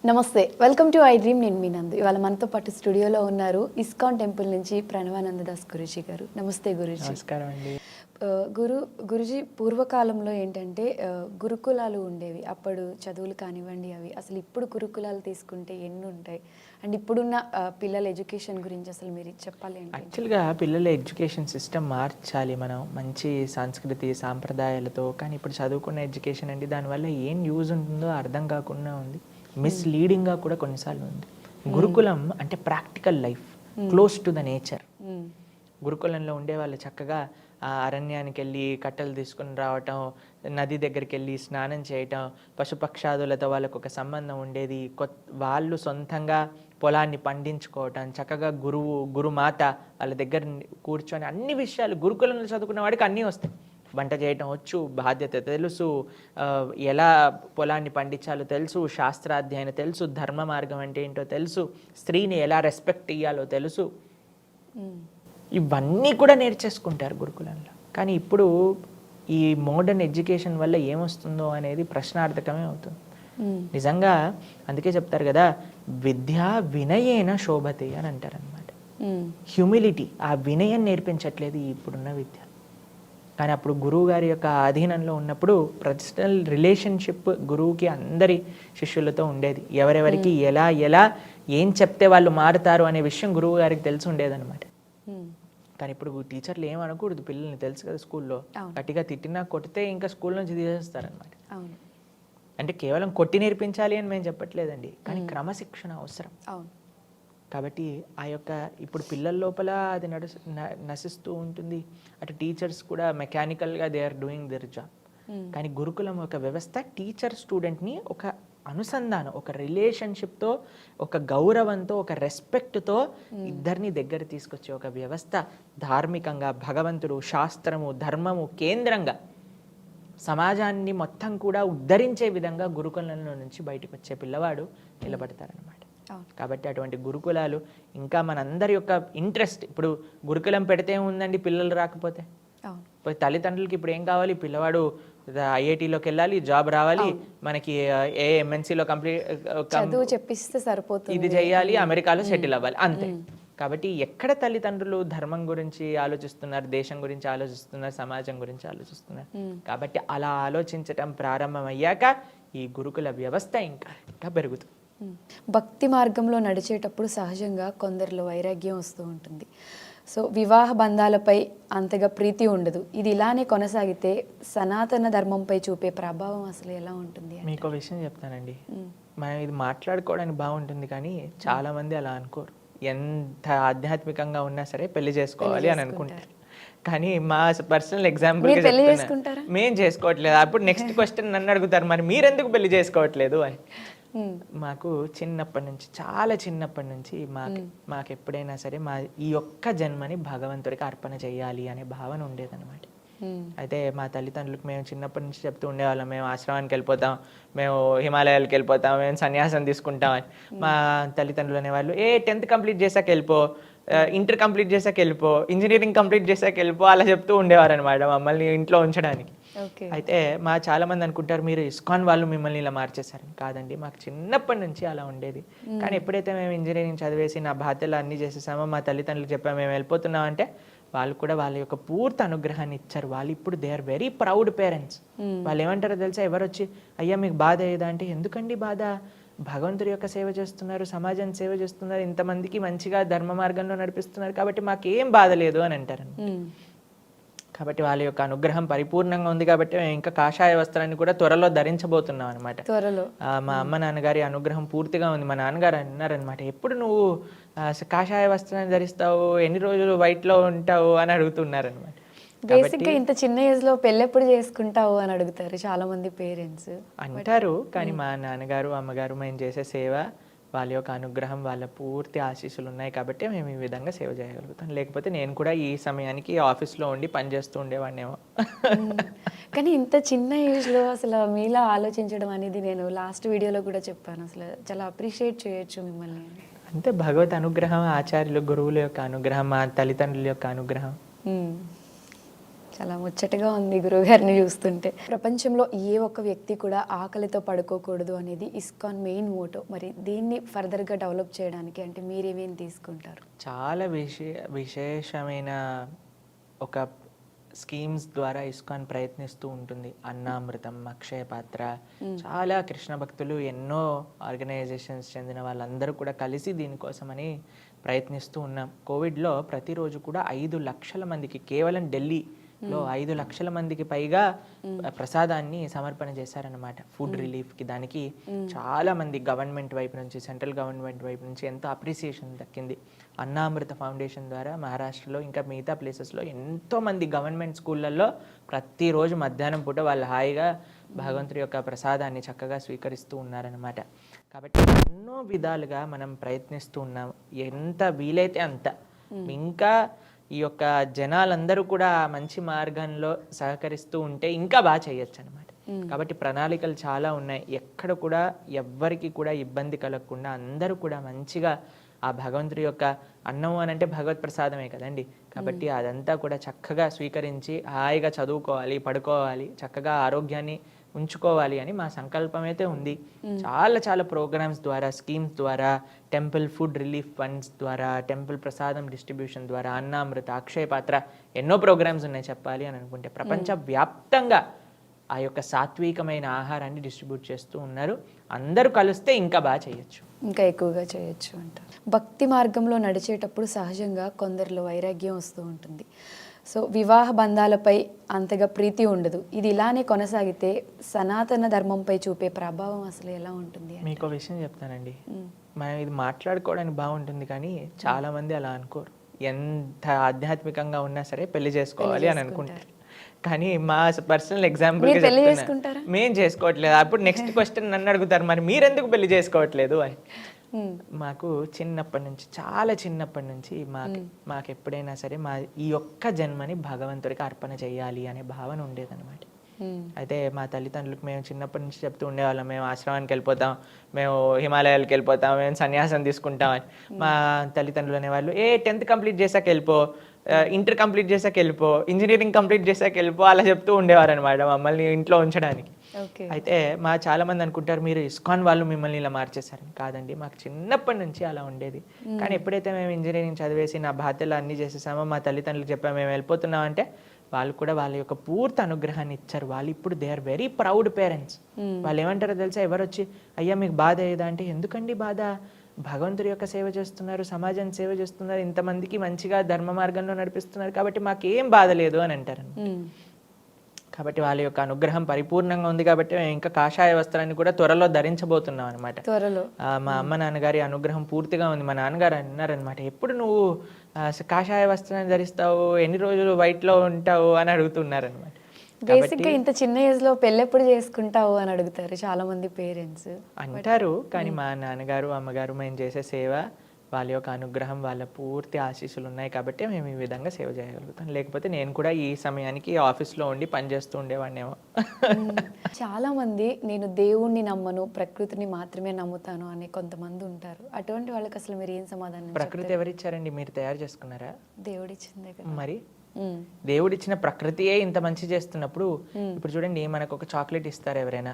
నమస్తే, welcome to I dream. నేను మీ నందు. ఇవాళ మనతో పాటు స్టూడియోలో ఉన్నారు ఇస్కాన్ టెంపుల్ నుంచి ప్రణవానంద దాస్ గురూజీ గారు. నమస్తే గురూజీ. నమస్కారం అండి. గురూజీ, పూర్వకాలంలో ఏంటంటే గురుకులాలు ఉండేవి. అప్పుడు చదువులు కానివ్వండి అవి అసలు ఇప్పుడు గురుకులాలు తీసుకుంటే ఎన్ని ఉంటాయి అండ్ ఇప్పుడున్న పిల్లల ఎడ్యుకేషన్ గురించి అసలు మీరు చెప్పాలి ఏంటి? యాక్చువల్గా పిల్లల ఎడ్యుకేషన్ సిస్టమ్ మార్చాలి మనం మంచి సంస్కృతి సాంప్రదాయాలతో. కానీ ఇప్పుడు చదువుకున్న ఎడ్యుకేషన్ అండి దానివల్ల ఏం యూజ్ ఉంటుందో అర్థం కాకుండా ఉంది. మిస్లీడింగ్గా కూడా కొన్నిసార్లు ఉంది. గురుకులం అంటే practical life, close to the nature. గురుకులంలో ఉండే వాళ్ళు చక్కగా అరణ్యానికి వెళ్ళి కట్టెలు తీసుకుని రావటం, నది దగ్గరికి వెళ్ళి స్నానం చేయటం, పశుపక్షాదులతో వాళ్ళకు ఒక సంబంధం ఉండేది. వాళ్ళు సొంతంగా పొలాన్ని పండించుకోవటం, చక్కగా గురుమాత వాళ్ళ దగ్గర కూర్చొని అన్ని విషయాలు గురుకులంలో చదువుకున్న వాడికి అన్నీ వస్తాయి. వంట చేయటం వచ్చు, బాధ్యత తెలుసు, ఎలా పొలాన్ని పండించాలో తెలుసు, శాస్త్రాధ్యయనం తెలుసు, ధర్మ మార్గం అంటే ఏంటో తెలుసు, స్త్రీని ఎలా రెస్పెక్ట్ ఇవ్వాలో తెలుసు. ఇవన్నీ కూడా నేర్చేసుకుంటారు గురుకులంలో. కానీ ఇప్పుడు ఈ మోడర్న్ ఎడ్యుకేషన్ వల్ల ఏమొస్తుందో అనేది ప్రశ్నార్థకమే అవుతుంది నిజంగా. అందుకే చెప్తారు కదా, విద్యా వినయేన శోభతే అని అంటారు అనమాట. హ్యూమిలిటీ, ఆ వినయం నేర్పించట్లేదు ఇప్పుడున్న విద్య. కానీ అప్పుడు గురువు గారి యొక్క అధీనంలో ఉన్నప్పుడు పర్సనల్ రిలేషన్షిప్ గురువుకి అందరి శిష్యులతో ఉండేది. ఎవరెవరికి ఎలా ఎలా ఏం చెప్తే వాళ్ళు మారుతారు అనే విషయం గురువు గారికి తెలిసి ఉండేదన్నమాట. కానీ ఇప్పుడు టీచర్లు ఏమనకూడదు పిల్లల్ని, తెలుసు కదా, స్కూల్లో గట్టిగా తిట్టినా కొట్టితే ఇంకా స్కూల్ నుంచి తీసేస్తారనమాట. అంటే కేవలం కొట్టి నేర్పించాలి అని మేము చెప్పట్లేదండి, కానీ క్రమశిక్షణ అవసరం. కాబట్టి ఆ యొక్క ఇప్పుడు పిల్లల లోపల అది నశిస్తూ ఉంటుంది. అటు టీచర్స్ కూడా మెకానికల్గా they are doing their job. కానీ గురుకులం ఒక వ్యవస్థ టీచర్ స్టూడెంట్ని ఒక అనుసంధానం, ఒక రిలేషన్షిప్తో, ఒక గౌరవంతో, ఒక రెస్పెక్ట్తో ఇద్దరిని దగ్గర తీసుకొచ్చే ఒక వ్యవస్థ. ధార్మికంగా భగవంతుడు, శాస్త్రము, ధర్మము కేంద్రంగా సమాజాన్ని మొత్తం కూడా ఉద్ధరించే విధంగా గురుకులంలో నుంచి బయటకు వచ్చే పిల్లవాడు నిలబడతారనమాట. కాబట్టి అటువంటి గురుకులాలు ఇంకా మనందరి యొక్క ఇంట్రెస్ట్. ఇప్పుడు గురుకులం పెడితే ఉందండి పిల్లలు రాకపోతే? తల్లిదండ్రులకి ఇప్పుడు ఏం కావాలి? పిల్లవాడు ఐఐటీలోకి వెళ్ళాలి, జాబ్ రావాలి, మనకి ఏ ఎంఎన్సీలో చదువు చెప్పిస్తే సరిపోతుంది, ఇది చేయాలి, అమెరికాలో సెటిల్ అవ్వాలి, అంతే. కాబట్టి ఎక్కడ తల్లిదండ్రులు ధర్మం గురించి ఆలోచిస్తున్నారు, దేశం గురించి ఆలోచిస్తున్నారు, సమాజం గురించి ఆలోచిస్తున్నారు? కాబట్టి అలా ఆలోచించటం ప్రారంభమయ్యాక ఈ గురుకుల వ్యవస్థ ఇంకా పెరుగుతుంది. భక్తి మార్గంలో నడిచేటప్పుడు సహజంగా కొందరిలో వైరాగ్యం వస్తూ ఉంటుంది. సో వివాహ బంధాలపై అంతగా ప్రీతి ఉండదు. ఇది ఇలానే కొనసాగితే సనాతన ధర్మంపై చూపే ప్రభావం అసలు ఎలా ఉంటుంది? మీకు విషయం చెప్తానండి, మనం ఇది మాట్లాడుకోవడానికి బాగుంటుంది కానీ చాలా మంది అలా అనుకోరు. ఎంత ఆధ్యాత్మికంగా ఉన్నా సరే పెళ్లి చేసుకోవాలి అని అనుకుంటారు. కానీ మా పర్సనల్ ఎగ్జాంపుల్ మేము చేసుకోవట్లేదు. అప్పుడు నెక్స్ట్ క్వశ్చన్ నన్ను అడుగుతారు, మరి మీరెందుకు పెళ్లి చేసుకోవట్లేదు అని. మాకు చిన్నప్పటి నుంచి, చాలా చిన్నప్పటి నుంచి మాకు ఎప్పుడైనా సరే ఈ ఒక్క జన్మని భగవంతుడికి అర్పణ చేయాలి అనే భావన ఉండేదన్నమాట. అయితే మా తల్లిదండ్రులకు మేము చిన్నప్పటి నుంచి చెప్తూ ఉండేవాళ్ళం, మేము ఆశ్రమానికి వెళ్ళిపోతాం, మేము హిమాలయాలకు వెళ్ళిపోతాం, మేము సన్యాసం తీసుకుంటాం అని. మా తల్లిదండ్రులు అనేవాళ్ళు, 10th కంప్లీట్ చేశాక వెళ్ళిపో, ఇంటర్ కంప్లీట్ చేశాక వెళ్ళిపో, ఇంజనీరింగ్ కంప్లీట్ చేశాక వెళ్ళిపో, అలా చెప్తూ ఉండేవారు అనమాట మమ్మల్ని ఇంట్లో ఉంచడానికి. అయితే చాలా మంది అనుకుంటారు మీరు ఇస్కాన్ వాళ్ళు మిమ్మల్ని ఇలా మార్చేశారని. కాదండి, మాకు చిన్నప్పటి నుంచి అలా ఉండేది. కానీ ఎప్పుడైతే మేము ఇంజనీరింగ్ చదివేసి నా బాధ్యతలు అన్నీ చేసేసామో, మా తల్లిదండ్రులకు చెప్పాము మేము వెళ్ళిపోతున్నాం అంటే, వాళ్ళు కూడా వాళ్ళ యొక్క పూర్తి అనుగ్రహాన్ని ఇచ్చారు. వాళ్ళు ఇప్పుడు they are very proud parents. వాళ్ళు ఏమంటారో తెలుసా? ఎవరు వచ్చి అయ్యా మీకు బాధ ఏదా అంటే, ఎందుకండి బాధ, భగవంతుడి యొక్క సేవ చేస్తున్నారు, సమాజాన్ని సేవ చేస్తున్నారు, ఇంతమందికి మంచిగా ధర్మ మార్గంలో నడిపిస్తున్నారు, కాబట్టి మాకేం బాధ లేదు అని అంటారు. కాబట్టి వాళ్ళ యొక్క అనుగ్రహం పరిపూర్ణంగా ఉంది. కాబట్టి మేము ఇంకా కాషాయ వస్త్రాన్ని కూడా త్వరలో ధరించబోతున్నాం అనమాట. త్వరలో మా అమ్మ నాన్నగారి అనుగ్రహం పూర్తిగా ఉంది. మా నాన్నగారు అన్నారనమాట, ఎప్పుడు నువ్వు కాషాయ వస్త్రాన్ని ధరిస్తావు, ఎన్ని రోజులు వైట్లో ఉంటావు అని అడుగుతున్నారనమాట. బేసిక్గా ఇంత చిన్న ఏజ్ లో పెళ్ళి ఎప్పుడు చేసుకుంటావు అని అడుగుతారు చాలా మంది పేరెంట్స్ అంటారు. కానీ మా నాన్నగారు అమ్మగారు మేము చేసే సేవ, వాళ్ళ యొక్క అనుగ్రహం, వాళ్ళ పూర్తి ఆశీస్సులు ఉన్నాయి కాబట్టి మేము ఈ విధంగా సేవ చేయగలుగుతాం. లేకపోతే నేను కూడా ఈ సమయానికి ఆఫీస్లో ఉండి పనిచేస్తూ ఉండేవాడినేమో. కానీ ఇంత చిన్న ఏజ్లో అసలు మీలా ఆలోచించడం అనేది నేను లాస్ట్ వీడియోలో కూడా చెప్పాను. అసలు చాలా అప్రిషియేట్ చేయొచ్చు మిమ్మల్ని. అంతే, భగవత్ అనుగ్రహం, ఆచార్యులు గురువుల యొక్క అనుగ్రహం, మా తల్లిదండ్రుల యొక్క అనుగ్రహం. చాలా ముచ్చటగా ఉంది గురువుగారిని చూస్తుంటే. ప్రపంచంలో ఏ ఒక్క వ్యక్తి కూడా ఆకలితో పడుకోకూడదు అనేది ఇస్కాన్ మెయిన్ మోటో. మరి దీన్ని ఫర్దర్గా డెవలప్ చేయడానికి అంటే మీరేమేమి తీసుకుంటారు? చాలా విశేషమైన ఒక స్కీమ్స్ ద్వారా ఇస్కాన్ ప్రయత్నిస్తూ ఉంటుంది. అన్నామృతం, అక్షయ పాత్ర, చాలా కృష్ణ భక్తులు, ఎన్నో ఆర్గనైజేషన్స్ చెందిన వాళ్ళందరూ కూడా కలిసి దీనికోసమని ప్రయత్నిస్తూ ఉన్నాం. కోవిడ్లో ప్రతిరోజు కూడా 5 లక్షల మందికి, కేవలం ఢిల్లీలో 5 లక్షల మందికి పైగా ప్రసాదాన్ని సమర్పణ చేశారనమాట. ఫుడ్ రిలీఫ్కి. దానికి చాలా మంది గవర్నమెంట్ వైపు నుంచి, సెంట్రల్ గవర్నమెంట్ వైపు నుంచి ఎంతో అప్రిసియేషన్ దక్కింది. అన్నామృత ఫౌండేషన్ ద్వారా మహారాష్ట్రలో ఇంకా మిగతా ప్లేసెస్లో ఎంతోమంది గవర్నమెంట్ స్కూళ్ళల్లో ప్రతిరోజు మధ్యాహ్నం పూట వాళ్ళు హాయిగా భగవంతుడి యొక్క ప్రసాదాన్ని చక్కగా స్వీకరిస్తూ ఉన్నారనమాట. కాబట్టి ఎన్నో విధాలుగా మనం ప్రయత్నిస్తూ ఉన్నాం. ఎంత వీలైతే అంత. ఇంకా ఈ యొక్క జనాలందరూ కూడా మంచి మార్గంలో సహకరిస్తూ ఉంటే ఇంకా బాగా చేయొచ్చు అనమాట. కాబట్టి ప్రణాళికలు చాలా ఉన్నాయి. ఎక్కడ కూడా ఎవ్వరికి కూడా ఇబ్బంది కలగకుండా అందరూ కూడా మంచిగా ఆ భగవంతుడి యొక్క అన్నం అని అంటే భగవత్ ప్రసాదమే కదండి. కాబట్టి అదంతా కూడా చక్కగా స్వీకరించి హాయిగా చదువుకోవాలి, పడుకోవాలి, చక్కగా ఆరోగ్యాన్ని ఉంచుకోవాలి అని మా సంకల్పం అయితే ఉంది. చాలా ప్రోగ్రామ్స్ ద్వారా, స్కీమ్స్ ద్వారా, టెంపుల్ ఫుడ్ రిలీఫ్ ఫండ్స్ ద్వారా, టెంపుల్ ప్రసాదం డిస్ట్రిబ్యూషన్ ద్వారా, అన్నామృత, అక్షయ పాత్ర, ఎన్నో ప్రోగ్రామ్స్ ఉన్నాయి చెప్పాలి అని అనుకుంటే. ప్రపంచవ్యాప్తంగా ఆ యొక్క సాత్వికమైన ఆహారాన్ని డిస్ట్రిబ్యూట్ చేస్తూ ఉన్నారు. అందరూ కలిస్తే ఇంకా బాగా చేయొచ్చు, ఇంకా ఎక్కువగా చేయొచ్చు అంట. భక్తి మార్గంలో నడిచేటప్పుడు సహజంగా కొందరిలో వైరాగ్యం వస్తూ ఉంటుంది. సో వివాహ బంధాలపై అంతగా ప్రీతి ఉండదు. ఇది ఇలానే కొనసాగితే సనాతన ధర్మంపై చూపే ప్రభావం అసలు ఎలా ఉంటుంది? మీకు విషయం చెప్తానండి. మనం ఇది మాట్లాడుకోవడానికి బాగుంటుంది కానీ చాలా మంది అలా అనుకోరు. ఎంత ఆధ్యాత్మికంగా ఉన్నా సరే పెళ్లి చేసుకోవాలి అని అనుకుంటారు. కానీ మా పర్సనల్ ఎగ్జాంపుల్ మేము చేసుకోవట్లేదు. అప్పుడు నెక్స్ట్ క్వశ్చన్ నన్ను అడుగుతారు, మరి మీరెందుకు పెళ్లి చేసుకోవట్లేదు అని. మాకు చిన్నప్పటి నుంచి, చాలా చిన్నప్పటి నుంచి మాకు ఎప్పుడైనా సరే ఈ ఒక్క జన్మని భగవంతుడికి అర్పణ చేయాలి అనే భావన ఉండేదన్నమాట. అయితే మా తల్లిదండ్రులకు మేము చిన్నప్పటి నుంచి చెప్తూ ఉండేవాళ్ళం, మేము ఆశ్రమానికి వెళ్ళిపోతాం, మేము హిమాలయాలకు వెళ్ళిపోతాం, మేము సన్యాసం తీసుకుంటాం అని. మా తల్లిదండ్రులు అనేవాళ్ళు, 10th కంప్లీట్ చేశాక వెళ్ళిపో, ఇంటర్ కంప్లీట్ చేశాక వెళ్ళిపో, ఇంజనీరింగ్ కంప్లీట్ చేశాక వెళ్ళిపో, అలా చెప్తూ ఉండేవారు అనమాట మమ్మల్ని ఇంట్లో ఉంచడానికి. అయితే చాలా మంది అనుకుంటారు మీరు ఇస్కాన్ వాళ్ళు మిమ్మల్ని ఇలా మార్చేశారని. కాదండి, మాకు చిన్నప్పటి నుంచి అలా ఉండేది. కానీ ఎప్పుడైతే మేము ఇంజనీరింగ్ చదివేసి నా బాధ్యతలు అన్నీ చేసేసామో, మా తల్లిదండ్రులకు చెప్పాము మేము వెళ్ళిపోతున్నాం అంటే, వాళ్ళు కూడా వాళ్ళ యొక్క పూర్తి అనుగ్రహాన్ని ఇచ్చారు. వాళ్ళు ఇప్పుడు they are very proud parents. వాళ్ళు ఏమంటారో తెలుసా, ఎవరు వచ్చి అయ్యా మీకు బాధ ఏదా అంటే, ఎందుకండి బాధ, భగవంతుడి యొక్క సేవ చేస్తున్నారు, సమాజాన్ని సేవ చేస్తున్నారు, ఇంతమందికి మంచిగా ధర్మ మార్గంలో నడిపిస్తున్నారు, కాబట్టి మాకేం బాధ లేదు అని అంటారు. కాబట్టి వాళ్ళ యొక్క అనుగ్రహం పరిపూర్ణంగా ఉంది. కాబట్టి మేము ఇంకా కాషాయ వస్త్రాన్ని కూడా త్వరలో ధరించబోతున్నాం అనమాట. త్వరలో మా అమ్మ నాన్నగారి అనుగ్రహం పూర్తిగా ఉంది. మా నాన్నగారు అన్నారనమాట, ఎప్పుడు నువ్వు కాషాయ వస్త్రాన్ని ధరిస్తావు, ఎన్ని రోజులు వైట్ లో ఉంటావు అని అడుగుతున్నారనమాట. బేసిక్గా ఇంత చిన్న ఏజ్ లో పెళ్ళి ఎప్పుడు చేసుకుంటావు అని అడుగుతారు చాలా మంది పేరెంట్స్ అంటారు. కానీ మా నాన్నగారు అమ్మగారు మేము చేసే సేవ, వాళ్ళ యొక్క అనుగ్రహం, వాళ్ళ పూర్తి ఆశీస్సులు ఉన్నాయి కాబట్టి మేము ఈ విధంగా సేవ చేయగలుగుతాం. లేకపోతే నేను కూడా ఈ సమయానికి ఆఫీస్లో ఉండి పనిచేస్తూ ఉండేవాడినేమో. చాలా మంది నేను దేవుణ్ణి నమ్మను, ప్రకృతిని మాత్రమే నమ్ముతాను అని కొంతమంది ఉంటారు. అటువంటి వాళ్ళకి అసలు మీరు ఏం సమాధానం? ప్రకృతి ఎవరిచ్చారండి, మీరు తయారు చేసుకున్నారా? దేవుడిచ్చిందే కదా. మరి దేవుడిచ్చిన ప్రకృతియే ఇంత మంచి చేస్తున్నప్పుడు, ఇప్పుడు చూడండి మనకు ఒక చాక్లెట్ ఇస్తారు ఎవరైనా,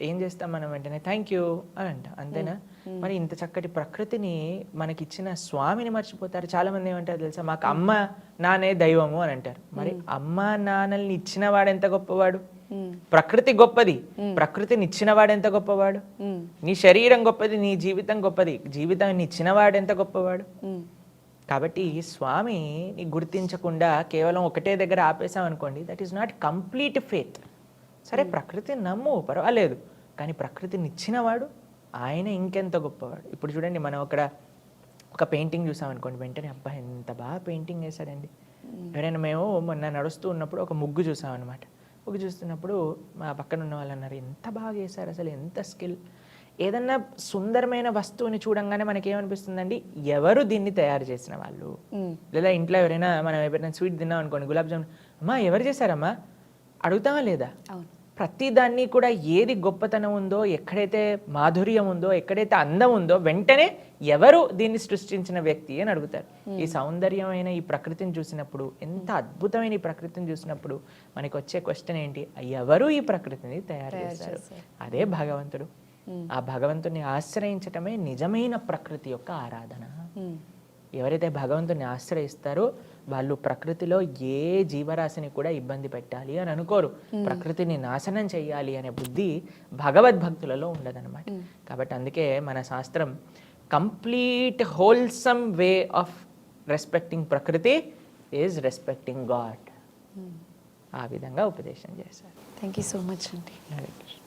ఏం చేస్తాం మనం వెంటనే థ్యాంక్ యూ అని అంట, అంతేనా? మరి ఇంత చక్కటి ప్రకృతిని మనకిచ్చిన స్వామిని మర్చిపోతారు. చాలా మంది ఏమంటారు తెలుసా, మాకు అమ్మ నాన్నే దైవము అని అంటారు. మరి అమ్మ నాన్నల్ని ఇచ్చిన వాడు ఎంత గొప్పవాడు? ప్రకృతి గొప్పది, ప్రకృతిని ఇచ్చిన వాడు ఎంత గొప్పవాడు? నీ శరీరం గొప్పది, నీ జీవితం గొప్పది, జీవితాన్ని ఇచ్చిన వాడు ఎంత గొప్పవాడు? కాబట్టి స్వామిని గుర్తించకుండా కేవలం ఒకటే దగ్గర ఆపేసాం అనుకోండి, that is not complete faith. సరే ప్రకృతిని నమ్ము, పర్వాలేదు, కానీ ప్రకృతిని ఇచ్చినవాడు ఆయన ఇంకెంత గొప్పవాడు. ఇప్పుడు చూడండి, మనం ఒక పెయింటింగ్ చూసామనుకోండి, వెంటనే అబ్బా ఎంత బాగా పెయింటింగ్ వేశాడండి. ఎవరైనా మేము మొన్న నడుస్తూ ఉన్నప్పుడు ఒక ముగ్గు చూసామన్నమాట. ముగ్గు చూస్తున్నప్పుడు మా పక్కన ఉన్న వాళ్ళు అన్నారు, ఎంత బాగా వేశారు, అసలు ఎంత స్కిల్. ఏదన్నా సుందరమైన వస్తువుని చూడంగానే మనకేమనిపిస్తుందండి, ఎవరు దీన్ని తయారు చేసిన వాళ్ళు. లేదా ఇంట్లో ఎవరైనా మనం ఎవరైనా స్వీట్ తిన్నాం అనుకోండి, గులాబ్ జామున్, అమ్మా ఎవరు చేశారమ్మా అడుగుతామా లేదా? ప్రతిదాన్ని కూడా ఏది గొప్పతనం ఉందో, ఎక్కడైతే మాధుర్యం ఉందో, ఎక్కడైతే అందం ఉందో వెంటనే ఎవరు దీన్ని సృష్టించిన వ్యక్తి అని అడుగుతారు. ఈ సౌందర్యమైన ఈ ప్రకృతిని చూసినప్పుడు, ఎంత అద్భుతమైన ఈ ప్రకృతిని చూసినప్పుడు మనకి వచ్చే క్వశ్చన్ ఏంటి? ఎవరు ఈ ప్రకృతిని తయారు చేస్తారు? అదే భగవంతుడు. ఆ భగవంతుని ఆశ్రయించటమే నిజమైన ప్రకృతి యొక్క ఆరాధన. ఎవరైతే భగవంతుని ఆశ్రయిస్తారో వాళ్ళు ప్రకృతిలో ఏ జీవరాశిని కూడా ఇబ్బంది పెట్టాలి అని అనుకోరు. ప్రకృతిని నాశనం చెయ్యాలి అనే బుద్ధి భగవద్భక్తులలో ఉండదన్నమాట. కాబట్టి అందుకే మన శాస్త్రం complete wholesome way of respecting ప్రకృతి ఈజ్ రెస్పెక్టింగ్ గాడ్. ఆ విధంగా ఉపదేశం చేశారు. థ్యాంక్ యూ సో మచ్ అండి. హరే కృష్ణ.